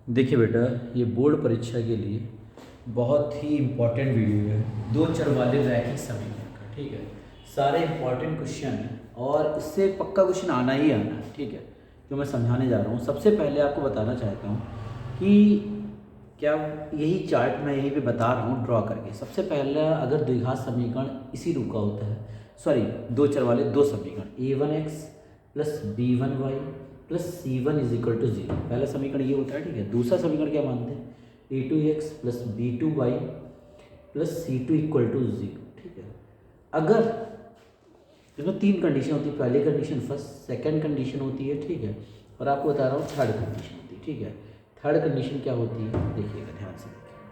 देखिए बेटा, ये बोर्ड परीक्षा के लिए बहुत ही इम्पोर्टेंट वीडियो है। दो चर वाले रैखिक समीकरण का, ठीक है। सारे इम्पोर्टेंट क्वेश्चन हैं और इससे पक्का क्वेश्चन आना ही आना है, ठीक है, जो मैं समझाने जा रहा हूँ। सबसे पहले आपको बताना चाहता हूँ कि क्या यही चार्ट मैं यहीं पे बता रहा हूँ ड्रॉ करके। सबसे पहला, अगर द्विघात समीकरण इसी रूप का होता है, सॉरी, दो चर वाले दो समीकरण a1x plus b1y plus c1 is equal to 0, पहला समीकरण ये होता है, ठीक है। दूसरा समीकरण क्या मानते हैं, a2x plus b2y plus c2 equal to 0, ठीक है। अगर इसमें तीन कंडीशन होती है, पहली कंडीशन फर्स्ट, सेकंड कंडीशन होती है, ठीक है, और आपको बता रहा हूँ थर्ड कंडीशन होती है, ठीक है। थर्ड कंडीशन क्या होती है, देखिएगा ध्यान से देखिएगा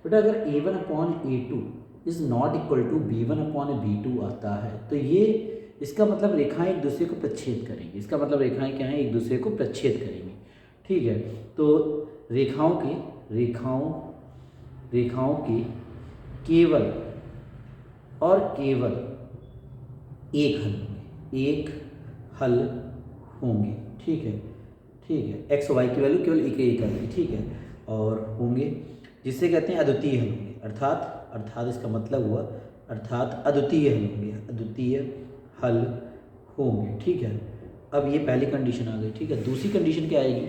बेटा। अगर a1/a2 is not equal to b1/b2 आता है तो ये, इसका मतलब रेखाएं एक दूसरे को प्रच्छेद करेंगी। इसका मतलब रेखाएं क्या हैं, एक दूसरे को प्रच्छेद करेंगी, ठीक है। तो रेखाओं के केवल और केवल एक हल होंगे, ठीक है, ठीक है। एक्स वाई की वैल्यू केवल एक आएगी, ठीक है, और होंगे, जिससे कहते हैं अद्वितीय हल होंगे। अर्थात इसका मतलब हुआ, अर्थात अद्वितीय हल होंगे, अद्वितीय हल होंगे, ठीक है। अब ये पहली कंडीशन आ गई, ठीक है। दूसरी कंडीशन क्या आएगी,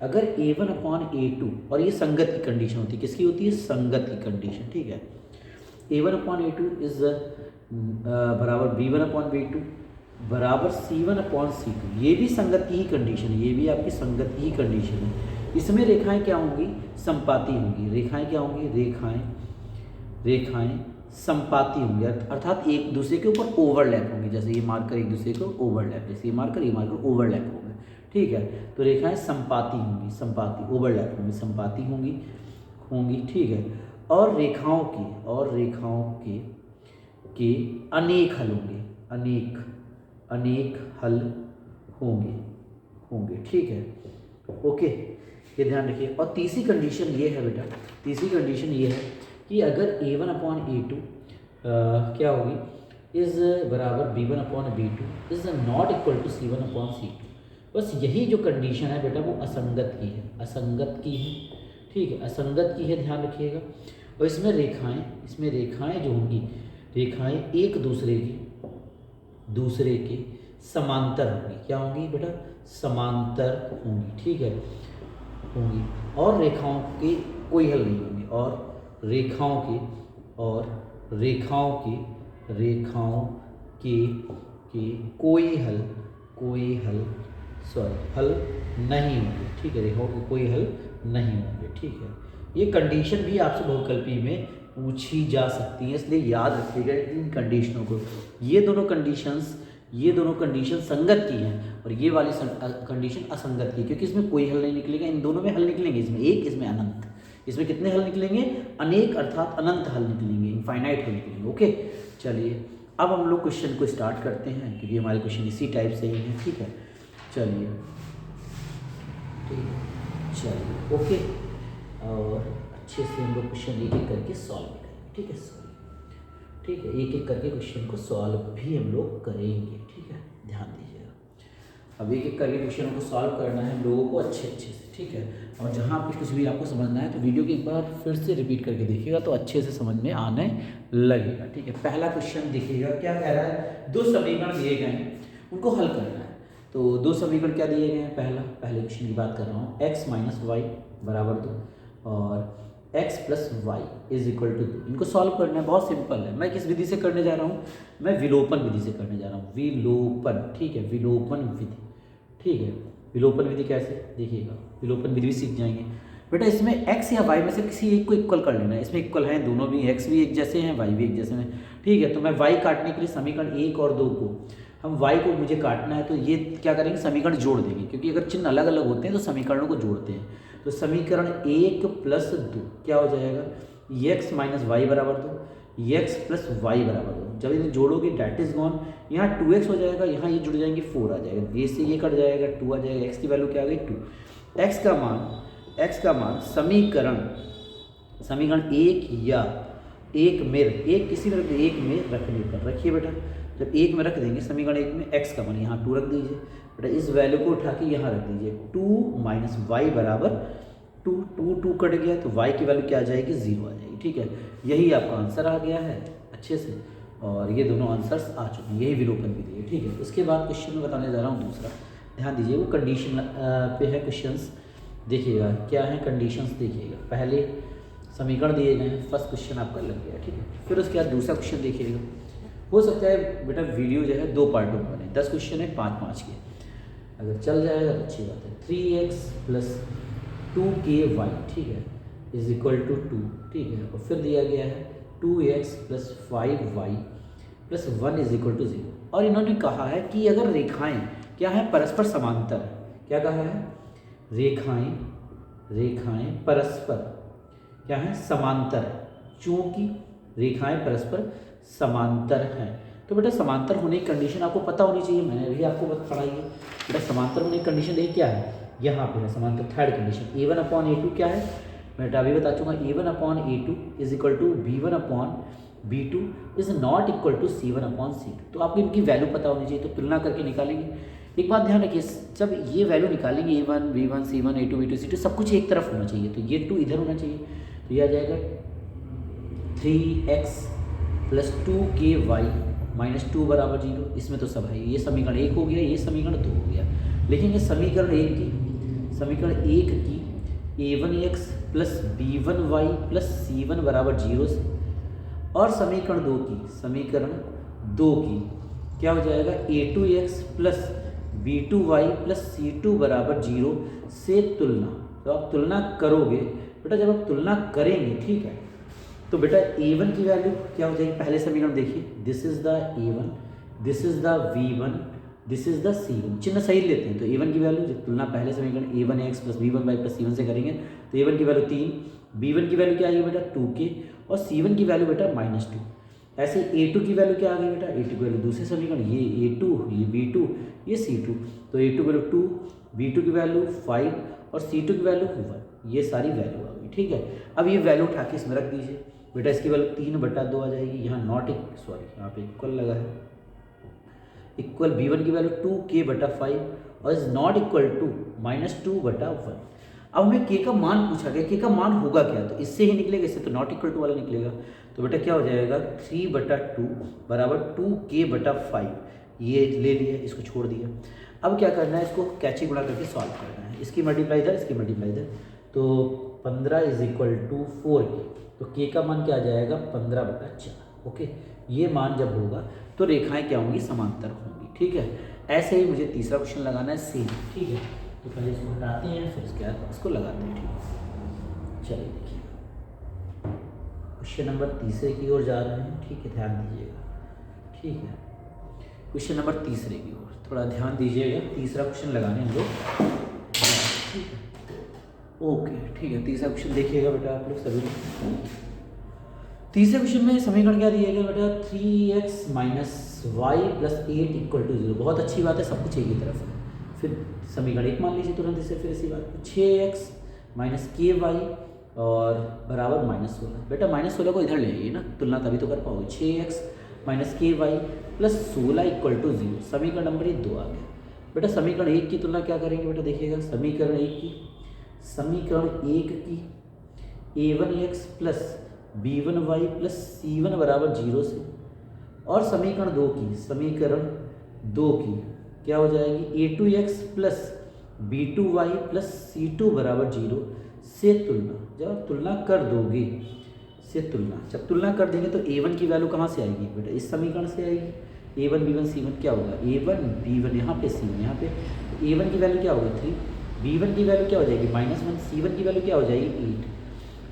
अगर a1/a2, और ये संगत की कंडीशन होती है, किसकी होती है, संगत की कंडीशन, ठीक है। a1/a2 इज बराबर b1/b2 बराबर c1/c2, ये भी संगत की ही कंडीशन है, ये भी आपकी संगत की ही कंडीशन है। इसमें रेखाएं क्या होंगी, संपाती होंगी। रेखाएं क्या होंगी, रेखाएं संपाती होंगी, अर्थात एक दूसरे के ऊपर ओवरलैप होंगी। जैसे ये मार्कर एक दूसरे को ओवरलैप, जैसे ये मार्कर ओवरलैप होंगे, ठीक है। तो रेखाएं संपाती होंगी, संपाती ओवरलैप होंगी, संपाती होंगी, ठीक है। और रेखाओं के अनेक हल होंगे, अनेक हल होंगे, ठीक है, ओके, ये ध्यान रखिए। और तीसरी कंडीशन ये है बेटा, तीसरी कंडीशन ये है कि अगर a1/a2 क्या होगी, इज बराबर b1/b2 is not equal to c1/c2। बस यही जो कंडीशन है बेटा वो असंगत की है, ठीक है, असंगत की है, ध्यान रखिएगा। और इसमें रेखाएं जो होंगी, रेखाएं एक दूसरे के समांतर होंगी। क्या होंगी बेटा, समांतर होंगी, ठीक है, होंगी। और रेखाओं के कोई हल नहीं होंगे, और रेखाओं के हल नहीं होंगे, ठीक है, रेखाओं के कोई हल नहीं होंगे, ठीक है। ये कंडीशन भी आपसे बहुकल्पी में पूछी जा सकती है, इसलिए याद रखिएगा इन कंडीशनों को। ये दोनों कंडीशन संगत की हैं और ये वाली कंडीशन असंगत की, क्योंकि इसमें कोई हल नहीं निकलेगा। इन दोनों में हल निकलेंगे, इसमें एक, इसमें अनंत। इसमें कितने हल निकलेंगे, अनेक, अर्थात अनंत हल निकलेंगे, इनफाइनाइट हल निकलेंगे, ओके। चलिए अब हम लोग क्वेश्चन को स्टार्ट करते हैं, क्योंकि हमारे क्वेश्चन इसी टाइप से ही हैं, ठीक है। चलिए, चलिए, ओके। और अच्छे से हम लोग क्वेश्चन एक एक करके सॉल्व करेंगे, ठीक है, ठीक है, एक एक करके क्वेश्चन को सॉल्व भी हम लोग करेंगे, ठीक है, ध्यान दीजिएगा। अब एक एक करके क्वेश्चन को सॉल्व करना है हम लोगों को अच्छे से, ठीक है। और जहाँ पे कुछ भी आपको समझना है तो वीडियो को एक बार फिर से रिपीट करके देखिएगा तो अच्छे से समझ में आने लगेगा, ठीक है। पहला क्वेश्चन देखिएगा, क्या कह रहा है, दो समीकरण दिए गए हैं, उनको हल करना है। तो दो समीकरण क्या दिए गए हैं, पहले क्वेश्चन की बात कर रहा हूँ, x माइनस वाई बराबर 2 और x plus y is equal to 2। इनको सॉल्व करना है, बहुत सिंपल है। मैं किस विधि से करने जा रहा हूँ, मैं विलोपन विधि से करने जा रहा हूँ, विलोपन, ठीक है, विलोपन विधि, ठीक है। विलोपन विधि कैसे, देखिएगा, विलोपन विधि भी सीख जाएंगे बेटा। इसमें x या y में से किसी एक को इक्वल कर लेना है। इसमें इक्वल है दोनों भी, x भी एक जैसे हैं, y भी एक जैसे हैं, ठीक है। तो मैं y काटने के लिए समीकरण 1 और 2 को, हम y को मुझे काटना है तो ये क्या करेंगे, समीकरण जोड़ देंगे, क्योंकि अगर चिन्ह अलग अलग होते हैं तो समीकरणों को जोड़ते हैं। तो समीकरण 1 प्लस 2 क्या हो जाएगा, x माइनस वाई बराबर 2, x प्लस वाई बराबर 2। जब इन्हें जोड़ोगे डैट इज गॉन, यहाँ 2x हो जाएगा, यहाँ ये जुड़ जाएंगे 4 आ जाएगा, ये से ये कट जाएगा, 2 आ जाएगा, x की वैल्यू क्या आ गई 2। x का मान समीकरण एक किसी में एक में रखने पर, रखिए बेटा, जब एक में रख देंगे समीकरण एक में, x का मान यहाँ 2 रख दीजिए बेटा, इस वैल्यू को उठा के यहाँ रख दीजिए, 2 माइनस वाई बराबर टू कट गया तो y की वैल्यू क्या आ जाएगी, 0 आ जाएगी। ठीक है, यही आपका आंसर आ गया है अच्छे से, और ये दोनों आंसर्स आ चुके हैं, यही विलोपन विधि है। ठीक है, उसके बाद क्वेश्चन में बताने जा रहा हूँ दूसरा, ध्यान दीजिए, वो कंडीशन पे है क्वेश्चंस। देखिएगा क्या है कंडीशंस, देखिएगा पहले समीकरण दिए गए हैं, फर्स्ट क्वेश्चन आपका लग गया। ठीक है, फिर उसके बाद दूसरा क्वेश्चन देखिएगा। हो सकता है बेटा वीडियो जो है 2 पार्टों में बने, 10 क्वेश्चन है 5-5 के, अगर चल जाएगा तो अच्छी बात है। 3x + 2ky, ठीक है, इज इक्वल टू 2। ठीक है, और फिर दिया गया है 2x + 5y + 1 is equal to 0। और इन्होंने कहा है कि अगर रेखाएं क्या है, परस्पर समांतर है। क्या कहा है, रेखाएं परस्पर क्या है, समांतर है। चूंकि रेखाएं परस्पर समांतर हैं, तो बेटा समांतर होने की कंडीशन आपको पता होनी चाहिए, मैंने अभी आपको पढ़ाई है। बेटा समांतर होने की कंडीशन देखिए क्या है, यहाँ पे है समांतर, थर्ड कंडीशन a1/a2 क्या है, बेटा अभी बता चुका, a1/a2 is equal to b1/b2 is not equal to c1/c2। तो आपको इनकी वैल्यू पता होनी चाहिए, तो तुलना करके निकालेंगे। एक बात ध्यान रखिए, जब ये वैल्यू निकालेंगे a1 b1 c1 a2 b2 c2 सब कुछ एक तरफ होना चाहिए, तो ये 2 इधर होना चाहिए, तो ये आ जाएगा 3x + 2ky - 2 = 0। इसमें तो सब है, ये समीकरण 1 हो गया, ये समीकरण 2 हो गया। लेकिन ये समीकरण 1 की a1x + b1y + c1 = 0 से, और समीकरण 2 की क्या हो जाएगा, a2x + b2y + c2 = 0 से तुलना। तो आप तुलना करोगे बेटा, जब आप तुलना करेंगे, ठीक है, तो बेटा a1 की वैल्यू क्या हो जाएगी, पहले समीकरण देखिए, this is the a1, this is the v1, this is the c1, चिन्ह सही लेते हैं। तो a1 की वैल्यू, जब तुलना पहले समीकरण a1x + b1y + c1 से करेंगे, तो a1 की वैल्यू 3, b1 की वैल्यू क्या आएगी बेटा 2k, और c1 की वैल्यू बेटा -2। ऐसे a2 की वैल्यू क्या आ गई बेटा, a2 की वैल्यू दूसरे समीकरण, ये a2, ये b2, ये c2, तो a2 की वैल्यू 2, b2 की वैल्यू 5 और c2 की वैल्यू 1, ये सारी वैल्यू आ गई। ठीक है, अब ये वैल्यू उठा के इसमें रख दीजिए बेटा, इसकी वैल्यू 3/2 आ जाएगी। यहाँ यहाँ पे इक्वल लगा है, इक्वल b1 की वैल्यू 2k/5 और इज नॉट इक्वल टू -2/1। अब हमें k का मान पूछा गया, k का मान होगा क्या, तो इससे ही निकलेगा, इससे तो नॉट इक्वल टू वाला निकलेगा। तो बेटा क्या हो जाएगा, 3/2 = 2k/5, ये ले लिया, इसको छोड़ दिया। अब क्या करना है, इसको कैची गुणा करके सॉल्व करना है, इसकी मल्टीप्लाई इधर, इसकी मल्टीप्लाई इधर, तो 15 = 4k, तो k का मान क्या आ जाएगा, 15/4। ओके, ये मान जब होगा तो रेखाएं क्या होंगी, समांतर होंगी। ठीक है, ऐसे ही मुझे तीसरा क्वेश्चन लगाना है सेम। ठीक है, तो पहले इसको हटाते हैं, फिर उसके बाद इसको लगाते हैं। ठीक है, चलिए देखिए, क्वेश्चन नंबर तीसरे की ओर जा रहे हैं। ठीक है, ध्यान दीजिएगा। ठीक है, क्वेश्चन नंबर तीसरे की ओर थोड़ा ध्यान दीजिएगा, तीसरा क्वेश्चन लगाने हम लोग। ठीक है, ओके, ठीक है, तीसरा क्वेश्चन देखिएगा बेटा आप लोग सभी। तीसरे क्वेश्चन में समीकरण क्या दिया गया बेटा, 3x - y + 8 = 0। बहुत अच्छी बात है, सब कुछ एक ही तरफ है। फिर समीकरण 1 मान लीजिए तुरंत इसे, फिर इसी बात 6x - ky और बराबर -16। बेटा -16 को इधर ले आइए ना, तुलना तभी तो कर पाओगे। 6x - ky + 16 = 0। समीकरण नंबर 2 आ गया। बेटा समीकरण 1 की तुलना क्या करेंगे बेटा, देखिएगा समीकरण 1 की a1x + b1y + c1 = 0 से, और समीकरण 2 की क्या हो जाएगी, a2x + b2y + c2 = 0 से तुलना। जब आप तुलना कर दोगे, जब तुलना कर देंगे तो a1 की वैल्यू कहाँ से आएगी बेटा, इस समीकरण से आएगी। a1 b1 c1 क्या होगा, a1 b1 यहाँ पे c1 यहाँ पे, a1 की वैल्यू क्या होगी 3, b1 की वैल्यू क्या हो जाएगी -1, c1 की वैल्यू क्या हो जाएगी 8।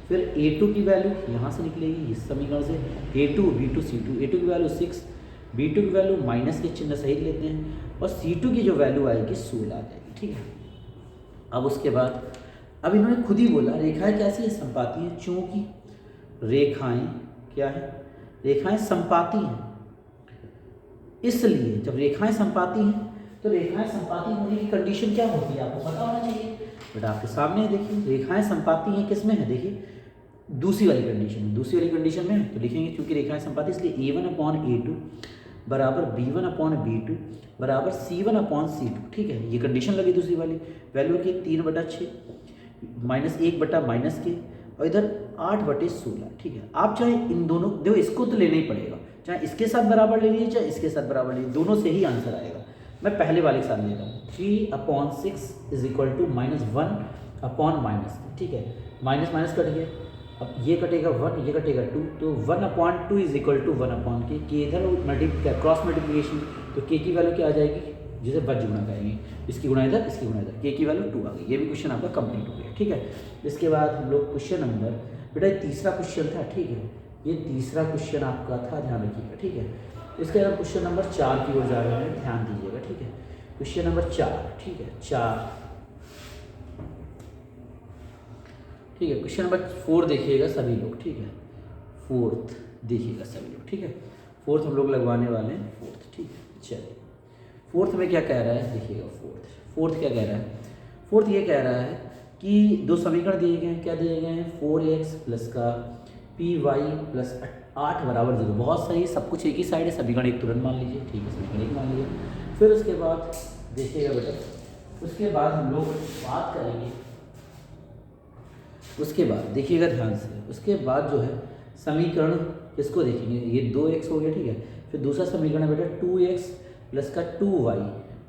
फिर a2 की वैल्यू यहाँ से निकलेगी, इस समीकरण से, a2 b2 c2, a2 की वैल्यू 6, b2 की वैल्यू माइनस के चिन्ह सहित लेते हैं, और c2 की जो वैल्यू आएगी 16 आ जाएगी। ठीक है, अब उसके बाद अब इन्होंने खुद ही बोला रेखाएं कैसी है, संपाती हैं। चूंकि रेखाएं क्या है, रेखाएं संपाती हैं, इसलिए जब रेखाएं संपाती हैं तो रेखाएं संपाती होने की कंडीशन क्या होती है, आपको पता होना चाहिए। बेटा आपके सामने देखिए, रेखाएं संपाती हैं, किस में है, देखिए दूसरी वाली कंडीशन में, तो लिखेंगे क्योंकि रेखाएं संपाती, इसलिए a1/a2 बराबर b1/b2 बराबर c1/c2। ठीक है, ये कंडीशन लगी दूसरी वाली, वैल्यू की 3/6, -1/-के और इधर 8/16, ठीक है। आप चाहे इन दोनों, देखो इसको तो लेना ही पड़ेगा, चाहे इसके साथ बराबर ले लीजिए चाहे इसके साथ बराबर लीजिए, दोनों से ही आंसर आएगा। मैं पहले वाले के साथ लेता हूँ, 3/6 इज इक्वल टू -1/-, ठीक है। माइनस माइनस कट गया, अब ये कटेगा 1, ये कटेगा 2, तो 1/2 इज इक्वल टू 1/k। के इधर क्रॉस मल्टीप्लिकेशन, तो के की वैल्यू क्या आ जाएगी, जिसे बच गुणा करेंगे, इसकी गुणा इधर, इसकी गुणा इधर, के की वैल्यू 2 आ गई। ये भी क्वेश्चन आपका कंप्लीट हो गया, ठीक है। इसके बाद हम लोग क्वेश्चन नंबर, बेटा ये तीसरा क्वेश्चन था, ठीक है, ये तीसरा क्वेश्चन आपका था, ध्यान रखिएगा, ठीक है। इसके बाद क्वेश्चन नंबर 4 की ओर जा रहे हैं, ध्यान दीजिएगा, ठीक है। क्वेश्चन नंबर 4, ठीक है, 4, ठीक है। क्वेश्चन नंबर 4 देखिएगा सभी लोग, ठीक है, 4th देखिएगा सभी लोग, ठीक है। 4th हम लोग लगवाने वाले हैं, 4th, ठीक है। चलिए 4th में क्या कह रहा है, देखिएगा 4th क्या कह रहा है। 4th ये कह रहा है कि दो समीकरण दिए गए हैं, क्या दिए गए हैं, 4x प्लस का py प्लस 8 बराबर 0। बहुत सही, सब कुछ एक ही साइड है, समीकरण एक तुरंत मान लीजिए, ठीक है, समीकरण एक मान लीजिए। फिर उसके बाद देखिएगा बेटा, उसके बाद हम लोग बात करेंगे, उसके बाद देखिएगा ध्यान से, उसके बाद जो है समीकरण किसको देखेंगे, ये 2x हो गया, ठीक है। फिर दूसरा समीकरण है बेटा 2x प्लस का 2y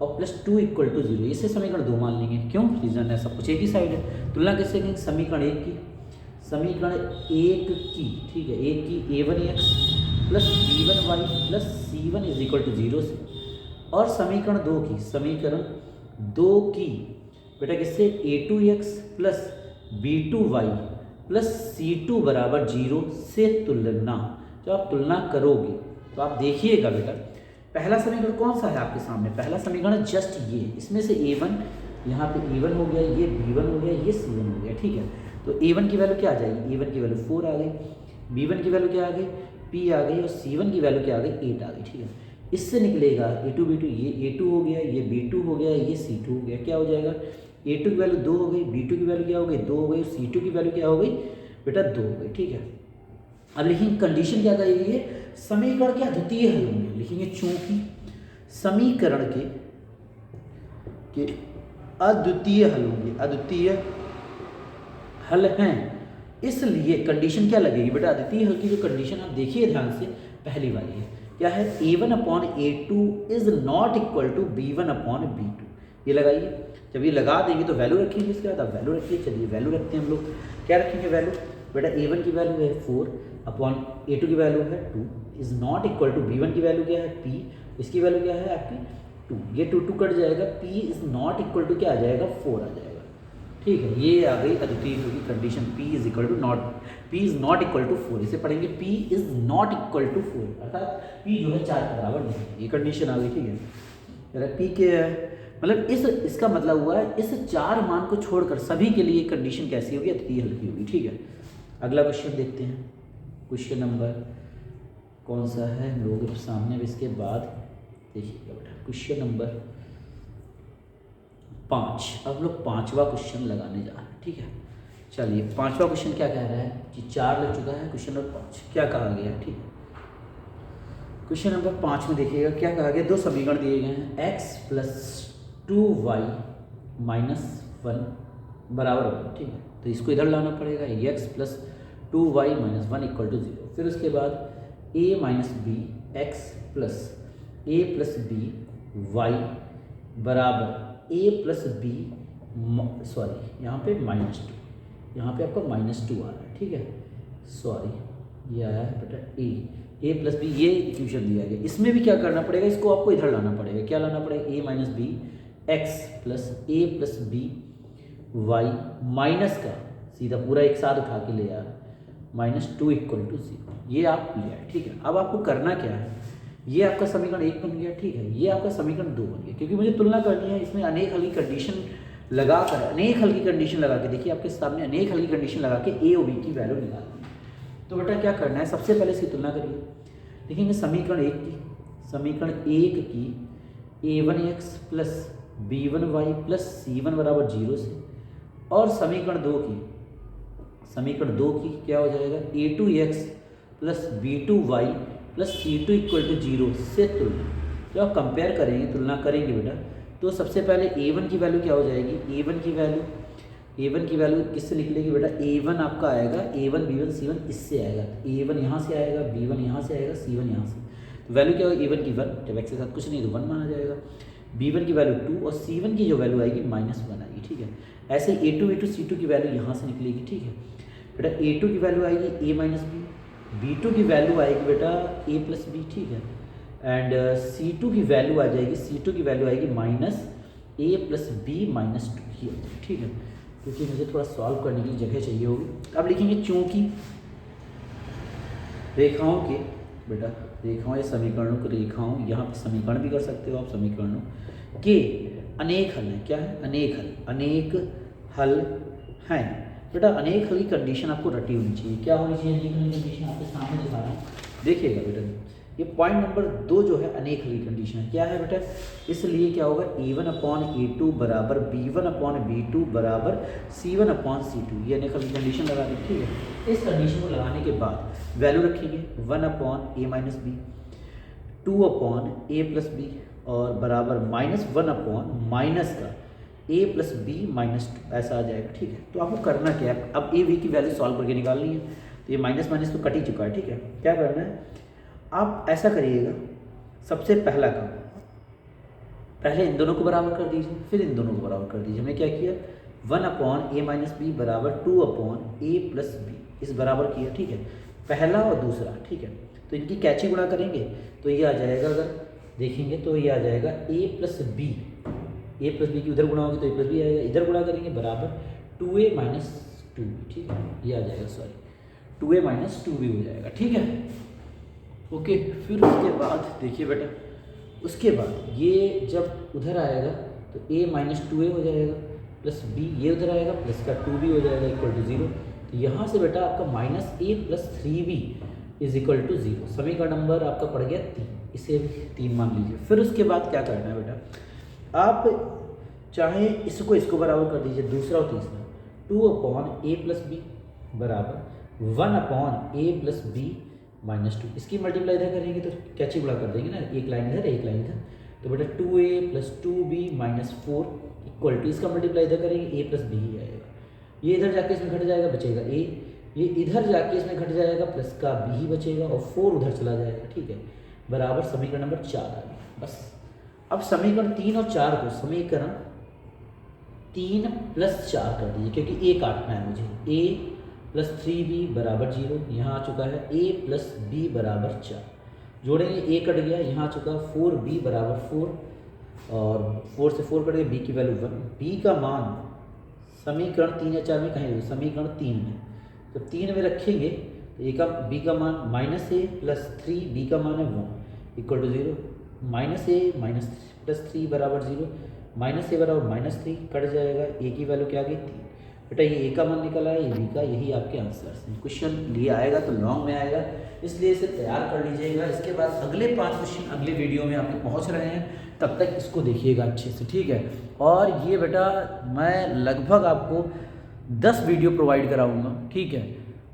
और प्लस 2 इक्वल टू 0, इसे समीकरण 2 मान लेंगे, क्यों, रीजन है सब कुछ एक ही साइड है। तुलना किससे करेंगे, समीकरण 1 की, समीकरण 1 की, ठीक है, 1 की a1x plus b1y plus c1 is equal to 0 से, और समीकरण 2 की, समीकरण 2 की बेटा किससे, a2x plus b2y plus c2 बराबर 0 से तुलना। जब आप तुलना करोगे तो आप देखिएगा बेटा, पहला समीकरण कौन सा है आपके सामने, पहला समीकरण जस्ट ये, इसमें से a1, यहाँ पे a1 हो गया, ये b1 हो गया, ये c1 हो गया, ठीक है। तो a1 की वैल्यू क्या आ जाएगी, a1 की वैल्यू 4 आ गई, b1 की वैल्यू क्या आ गई, p आ गई, और c1 की वैल्यू क्या आ गई, 8 आ गई, ठीक है। इससे निकलेगा a2 b2, ये a2 हो गया, ये b2 हो गया, ये c2 हो गया, क्या हो जाएगा, a2 की वैल्यू 2 हो गई, b2 की वैल्यू क्या हो गई, 2 हो गई, c2 की वैल्यू क्या हो गई बेटा, 2 हो गई, ठीक है। अब लिखेंगे कंडीशन क्या कही गई है, समीकरण के अद्वितीय हल होंगे, लिखेंगे चूंकि समीकरण के अद्वितीय हल होंगे, अद्वितीय हल हैं, इसलिए कंडीशन क्या लगेगी बेटा, अद्वितीय हल की जो कंडीशन आप देखिए ध्यान से, पहली वाली है, क्या है, a1/a2 is not equal to b1/b2, ये लगाइए। जब ये लगा देंगे तो वैल्यू रखेंगे, इसके बाद आप वैल्यू रखिए, चलिए वैल्यू रखते हैं हम लोग, क्या रखेंगे वैल्यू बेटा, a1 की वैल्यू है 4/a2 की वैल्यू है 2 is not equal to b1 की वैल्यू क्या है p, इसकी वैल्यू क्या है आपकी 2, ये 2 कट जाएगा, p is not equal to क्या आ जाएगा, 4 आ जाएगा, ठीक है। ये आ गई अद्वितीय की condition, p is equal to not, p is not equal to 4, इसे पढ़ेंगे p is not equal to 4, अर्थात p जो है 4 के बराबर नहीं है, ये कंडीशन आ गई, ठीक है। अगर p के मतलब इसका मतलब हुआ है इस 4 मान को छोड़कर सभी के लिए कंडीशन कैसी होगी, अद्वितीय हल की होगी, ठीक है। अगला क्वेश्चन देखते हैं, क्वेश्चन नंबर कौन सा है हम लोग सामने, अब इसके बाद देखिएगा बेटा क्वेश्चन नंबर 5, अब लोग 5वां क्वेश्चन लगाने जा रहे हैं, ठीक है। चलिए 5वां क्वेश्चन क्या कह रहा है कि 4 लग चुका है, क्वेश्चन नंबर 5 क्या कहा गया, ठीक है। क्वेश्चन नंबर 5 में देखिएगा क्या कहा गया, दो समीकरण दिए गए हैं, x प्लस 2y माइनस 1 बराबर 1, ठीक है। तो इसको इधर लाना पड़ेगा, x plus 2y minus 1 equal to 0। फिर उसके बाद a minus b x plus a plus b y बराबर a प्लस बी, सॉरी यहाँ पे -2, यहाँ पे आपका -2 आ रहा है, ठीक है, सॉरी ये आया है बेटा a प्लस बी, ये इक्वेशन दिया गया, इसमें भी क्या करना पड़ेगा, इसको आपको इधर लाना पड़ेगा, क्या लाना पड़ेगा, a minus b x plus a plus b y minus का सीधा पूरा एक साथ उठा के ले आया -2 इक्वल टू 0, ये आप ले आए, ठीक है। अब आपको करना क्या है, ये आपका समीकरण 1 बन गया, ठीक है, ये आपका समीकरण 2 बन गया, क्योंकि मुझे तुलना करनी है, इसमें अनेक हल की कंडीशन लगा कर, अनेक हल की कंडीशन लगा के, देखिए आपके सामने अनेक हल की कंडीशन लगा के a और b की वैल्यू निकालनी है। तो बेटा क्या करना है, सबसे पहले इसकी तुलना करिए, देखेंगे समीकरण 1 की a1x plus b1y plus c1 बराबर 0 से, और समीकरण 2 की क्या हो जाएगा, a2x plus b2y plus c2 equal to 0 से तुलना। जब आप कंपेयर करेंगे, तुलना करेंगे बेटा, तो सबसे पहले a1 की वैल्यू क्या हो जाएगी, a1 की वैल्यू A1 की वैल्यू किससे निकलेगी बेटा, A1 आपका आएगा A1 B1 C1 इससे आएगा, A1 यहाँ से आएगा, B1 यहाँ से आएगा, C1 यहाँ से। तो वैल्यू क्या होगी, A1 की 1, जब x के साथ कुछ नहीं तो 1 माना जाएगा, B1 की वैल्यू 2 और C1 की जो वैल्यू आएगी -1 आएगी, ठीक है। ऐसे A2 C2 की वैल्यू यहाँ से निकलेगी, ठीक है बेटा। A2 की वैल्यू आएगी A माइनस बी, B2 की वैल्यू आएगी बेटा A प्लस बी, ठीक है। एंड C2 की वैल्यू आ जाएगी, C2 की वैल्यू आएगी -A प्लस बी -2 ही, ठीक है, क्योंकि मुझे थोड़ा सॉल्व करने की जगह चाहिए होगी। अब लिखेंगे चूँकि रेखाओं के बेटा, रेखाओं या समीकरणों को, रेखाओं यहाँ पे समीकरण भी कर सकते हो आप, समीकरणों के अनेक हल हैं। क्या है, अनेक हल, अनेक हल हैं बेटा। अनेक हल की कंडीशन आपको रटी होनी चाहिए। क्या होनी चाहिए अनेक हल की कंडीशन, आपके सामने दिखा रहा हूँ, देखिएगा बेटा। ये पॉइंट नंबर 2 जो है अनेक हल की कंडीशन है, क्या है बेटा, इसलिए क्या होगा, A1/A2 बराबर B1/B2 बराबर C1/C2, ये अनेक हल की कंडीशन लगा दी, ठीक है। इस कंडीशन को लगाने के बाद वैल्यू रखेंगे 1/A minus B, 2/A plus B और बराबर -1/ माइनस का A प्लस बी -2, ऐसा आ जाएगा, ठीक है। तो आपको करना क्या है, अब A B की वैल्यू सॉल्व करके निकालनी है। तो ये माइनस माइनस तो कट ही चुका है, ठीक है। क्या करना है, आप ऐसा करिएगा, सबसे पहला काम, पहले इन दोनों को बराबर कर दीजिए, फिर इन दोनों को बराबर कर दीजिए। हमने क्या किया, 1/A माइनस बी बराबर 2/A प्लस बी, इस बराबर किया, ठीक है, पहला और दूसरा, ठीक है। तो इनकी कैची गुणा करेंगे तो ये आ जाएगा, अगर देखेंगे तो ये आ जाएगा A plus b, A plus b की उधर गुणा होगी तो A प्लस बी आएगा, इधर गुणा करेंगे बराबर 2A माइनस 2B, ठीक है, ये आ जाएगा, सॉरी 2A माइनस 2B हो जाएगा, ठीक है, ओके। फिर उसके बाद देखिए बेटा, उसके बाद ये जब उधर आएगा तो A माइनस 2A हो जाएगा प्लस B, ये उधर आएगा प्लस का 2B हो जाएगा इक्वल टू 0। तो यहाँ से बेटा आपका -A plus 3B is equal to 0। समीकरण नंबर आपका पड़ गया 3, इसे 3 मान लीजिए। फिर उसके बाद क्या करना है बेटा, आप चाहे इसको बराबर कर दीजिए, दूसरा और तीसरा, 2/A प्लस बी बराबर 1/A प्लस बी -2, इसकी मल्टीप्लाई इधर करेंगे तो कैची गुणा कर देंगे ना, एक लाइन इधर एक लाइन इधर, तो बेटा 2A plus 2B -4 equal to, इसका मल्टीप्लाई इधर करेंगे A प्लस बी ही आएगा, ये इधर जाके इसमें घट जाएगा, बचेगा A, ये इधर जाके इसमें घट जाएगा प्लस का B ही बचेगा और 4 उधर चला जाएगा, ठीक है, बराबर समीकरण नंबर 4 आ गया। बस अब समीकरण 3 और 4 को समीकरण 3 प्लस 4 कर दीजिए, क्योंकि A काटना है मुझे, A प्लस 3B बराबर 0, यहाँ आ चुका है A प्लस B बराबर 4, जोड़ेंगे A कट गया, यहाँ आ चुका 4B बराबर 4 और 4 से 4 कट गया, B की वैल्यू 1, B का मान समीकरण 3 या 4 में कहीं नहीं, समीकरण 3 में, जब 3 में रखेंगे तो A का B का मान -A प्लस 3B का मान है 1 equal to 0, -A minus plus 3 बराबर 0, -A बराबर -3 कट जाएगा, A की वैल्यू क्या आ गई 3, बेटा ये A का मान निकल आया, ये B का, यही आपके आंसर हैं। क्वेश्चन लिए आएगा तो लॉन्ग में आएगा, इसलिए इसे तैयार कर लीजिएगा। इसके बाद अगले 5 क्वेश्चन अगले वीडियो में आपके पहुंच रहे हैं, तब तक इसको देखिएगा अच्छे से, ठीक है। और ये बेटा मैं लगभग आपको 10 वीडियो प्रोवाइड कराऊंगा, ठीक है,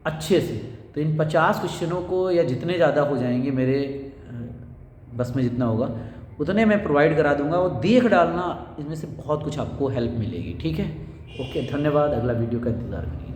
अच्छे से। तो इन 50 क्वेश्चनों को, या जितने ज़्यादा हो जाएंगे मेरे बस में जितना होगा उतने मैं प्रोवाइड करा दूंगा, और देख डालना, इसमें से बहुत कुछ आपको हेल्प मिलेगी, ठीक है। ओके, धन्यवाद, अगला वीडियो का इंतज़ार करिए।